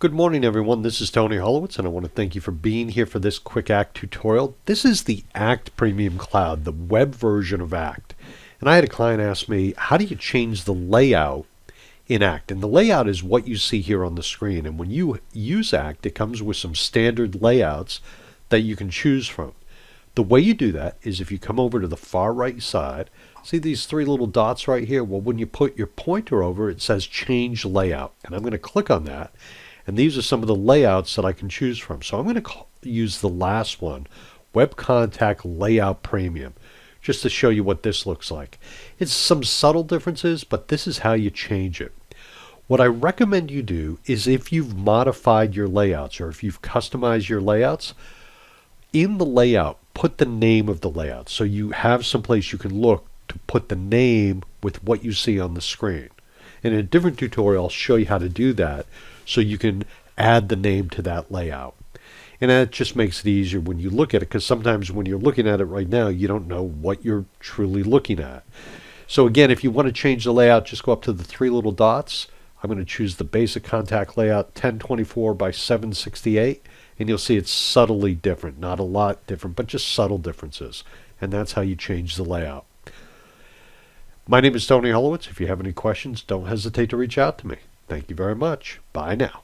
Good morning, everyone. This is Tony Holowitz, and I want to thank you for being here for this quick Act tutorial. This is the Act Premium Cloud, the web version of Act. And I had a client ask me, how do you change the layout in Act? And the layout is what you see here on the screen. And when you use Act, it comes with some standard layouts that you can choose from. The way you do that is if you come over to the far right side, see these three little dots right here? Well, when you put your pointer over, it says Change Layout. And I'm going to click on that. And these are some of the layouts that I can choose from. So I'm going to use the last one, Web Contact Layout Premium, just to show you what this looks like. It's some subtle differences, but this is how you change it. What I recommend you do is if you've modified your layouts or if you've customized your layouts, in the layout, put the name of the layout. So you have someplace you can look to put the name with what you see on the screen. And in a different tutorial, I'll show you how to do that so you can add the name to that layout. And that just makes it easier when you look at it, because sometimes when you're looking at it right now, you don't know what you're truly looking at. So again, if you want to change the layout, just go up to the three little dots. I'm going to choose the basic contact layout 1024 by 768, and you'll see it's subtly different. Not a lot different, but just subtle differences. And that's how you change the layout. My name is Tony Holowitz. If you have any questions, don't hesitate to reach out to me. Thank you very much. Bye now.